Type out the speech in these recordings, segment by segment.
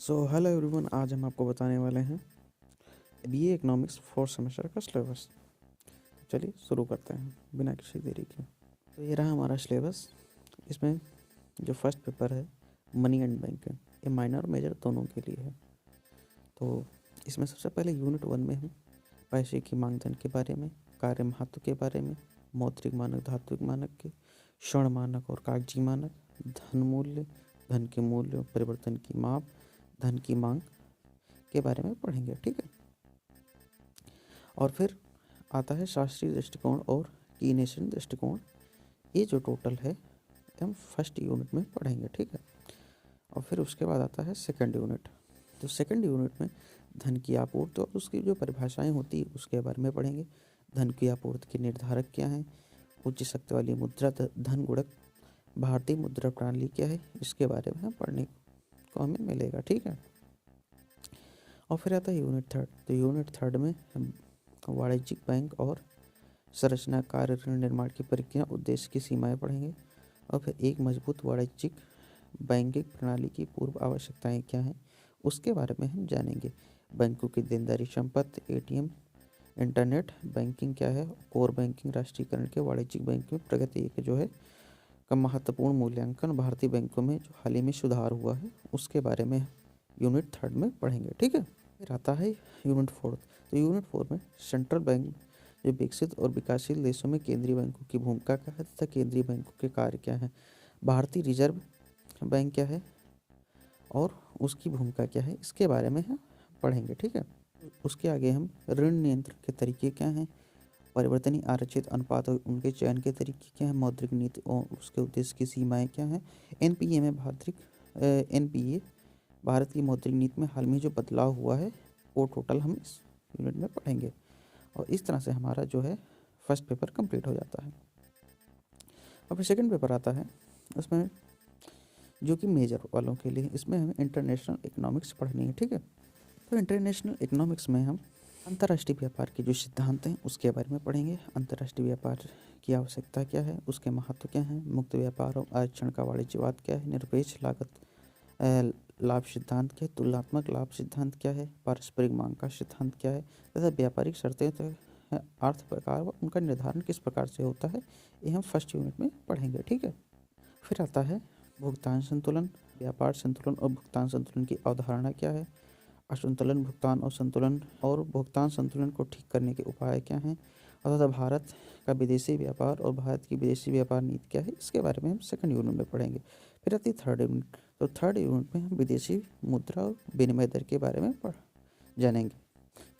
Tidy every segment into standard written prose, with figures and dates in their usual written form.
Hello everyone, आज हम आपको बताने वाले हैं बीए इकोनॉमिक्स फोर्थ सेमेस्टर का सिलेबस। चलिए शुरू करते हैं बिना किसी देरी के। तो ये रहा हमारा सिलेबस। इसमें जो फर्स्ट पेपर है मनी एंड बैंक, ये माइनर और मेजर दोनों के लिए है। तो इसमें सबसे पहले यूनिट 1 में हम पैसे की मांग धन के बारे में, कार्य महत्व के बारे में, मौद्रिक मानक, धात्विक मानक के, क्षण मानक और कागजी मानक, धन मूल्य, धन के मूल्य, परिवर्तन की माप, धन की मांग के बारे में पढ़ेंगे। ठीक है। और फिर आता है शास्त्रीय दृष्टिकोण और कीनेशियन दृष्टिकोण। ये जो टोटल है हम फर्स्ट यूनिट में पढ़ेंगे। ठीक है। और फिर उसके बाद आता है सेकंड यूनिट। तो सेकंड यूनिट में धन की आपूर्ति और उसकी जो परिभाषाएं होती है उसके बारे में पढ़ेंगे। धन की आपूर्ति के निर्धारक क्या हैं, उच्च शक्ति वाली मुद्रा धन गुणक, भारतीय मुद्रा प्रणाली क्या है, इसके बारे में हम पढ़ने को हमें मिलेगा। ठीक है। और फिर आता है यूनिट थर्ड। तो यूनिट थर्ड में हम वाणिज्यिक बैंक और संरचना, कार्य, ऋण निर्माण की प्रक्रिया, उद्देश्य की सीमाएं पढ़ेंगे। और फिर एक मजबूत वाणिज्यिक बैंकिंग प्रणाली की पूर्व आवश्यकताएं क्या हैं उसके बारे में हम जानेंगे। बैंकों की देनदारी संपत्ति, एटीएम, इंटरनेट बैंकिंग क्या है, कोर बैंकिंग, राष्ट्रीयकरण के वाणिज्यिक बैंक में प्रगति जो है का महत्वपूर्ण मूल्यांकन, भारतीय बैंकों में जो हाल ही में सुधार हुआ है उसके बारे में यूनिट थर्ड में पढ़ेंगे। ठीक है। फिर आता है यूनिट फोर्थ। तो यूनिट फोर्थ में सेंट्रल बैंक जो विकसित और विकासशील देशों में केंद्रीय बैंकों की भूमिका क्या है तथा केंद्रीय बैंकों के कार्य क्या है, भारतीय रिजर्व बैंक क्या है और उसकी भूमिका क्या है, इसके बारे में हम पढ़ेंगे। ठीक है। उसके आगे हम ऋण नियंत्रण के तरीके क्या हैं, परिवर्तनीय आरक्षित अनुपात और उनके चयन के तरीके क्या हैं, मौद्रिक नीति और उसके उद्देश्य की सीमाएं क्या हैं, एनपीए में एनपीए भारत की मौद्रिक नीति में हाल में जो बदलाव हुआ है वो टोटल हम इस यूनिट में पढ़ेंगे। और इस तरह से हमारा जो है फर्स्ट पेपर कंप्लीट हो जाता है। और फिर सेकंड पेपर आता है उसमें जो कि मेजर वालों के लिए, इसमें हमें इंटरनेशनल इकोनॉमिक्स पढ़नी है। ठीक है। तो इंटरनेशनल इकोनॉमिक्स में हम अंतर्राष्ट्रीय व्यापार के जो सिद्धांत हैं उसके बारे में पढ़ेंगे। अंतर्राष्ट्रीय व्यापार की आवश्यकता क्या है, उसके महत्व क्या है, मुक्त व्यापार और आरक्षण का वाणिज्यवाद क्या है, निरपेक्ष लागत लाभ सिद्धांत क्या है, तुलनात्मक लाभ सिद्धांत क्या है, पारस्परिक मांग का सिद्धांत क्या है तथा व्यापारिक शर्तें तो अर्थ प्रकार व उनका निर्धारण किस प्रकार से होता है, ये हम फर्स्ट यूनिट में पढ़ेंगे। ठीक है। फिर आता है भुगतान संतुलन, व्यापार संतुलन और भुगतान संतुलन की अवधारणा क्या है, असंतुलन, भुगतान और भुगतान संतुलन को ठीक करने के उपाय क्या हैं, तथा भारत का विदेशी व्यापार और भारत की विदेशी व्यापार नीति क्या है, इसके बारे में हम सेकंड यूनिट में पढ़ेंगे। फिर आती है थर्ड यूनिट। तो थर्ड यूनिट में हम विदेशी मुद्रा और विनिमय दर के बारे में जानेंगे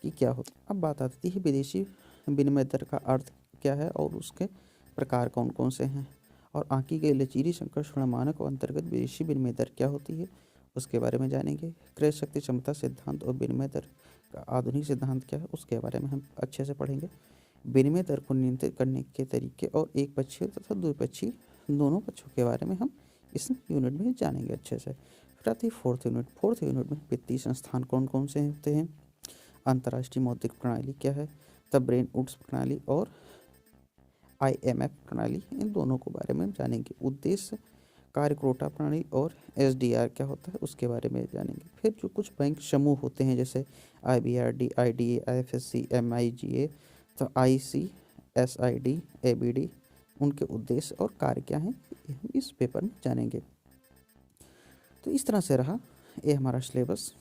कि क्या होता है। अब बात आती है विदेशी विनिमय दर का अर्थ क्या है और उसके प्रकार कौन कौन से हैं, और आंकी गई लचीली संकर्षण मानक और अंतर्गत विदेशी विनिमय दर क्या होती है उसके बारे में जानेंगे। क्रय शक्ति क्षमता सिद्धांत और विनिमय दर का आधुनिक सिद्धांत क्या है उसके बारे में हम अच्छे से पढ़ेंगे। विनिमय दर को नियंत्रित करने के तरीके और एक पक्षीय तथा द्विपक्षीय दोनों पक्षों के बारे में हम इस यूनिट में जानेंगे अच्छे से। फिर आती है फोर्थ यूनिट। फोर्थ यूनिट में वित्तीय संस्थान कौन कौन से होते हैं, अंतर्राष्ट्रीय मौद्रिक प्रणाली क्या है, तब ब्रेन वुड्स प्रणाली और आईएमएफ प्रणाली, इन दोनों के बारे में हम जानेंगे। उद्देश्य, कार्य क्रोटा प्रणाली और एसडीआर क्या होता है उसके बारे में जानेंगे। फिर जो कुछ बैंक समूह होते हैं जैसे आईबीआरडी, आईडीए, आईएफएससी, एमआईजीए, तो आईसीएसआईडी, एबीडी, उनके उद्देश्य और कार्य क्या हैं हम इस पेपर में जानेंगे। तो इस तरह से रहा ये हमारा सिलेबस,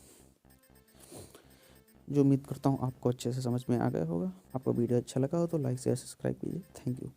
जो उम्मीद करता हूँ आपको अच्छे से समझ में आ गया होगा। आपको वीडियो अच्छा लगा हो तो लाइक शेयर सब्सक्राइब कीजिए। Thank you.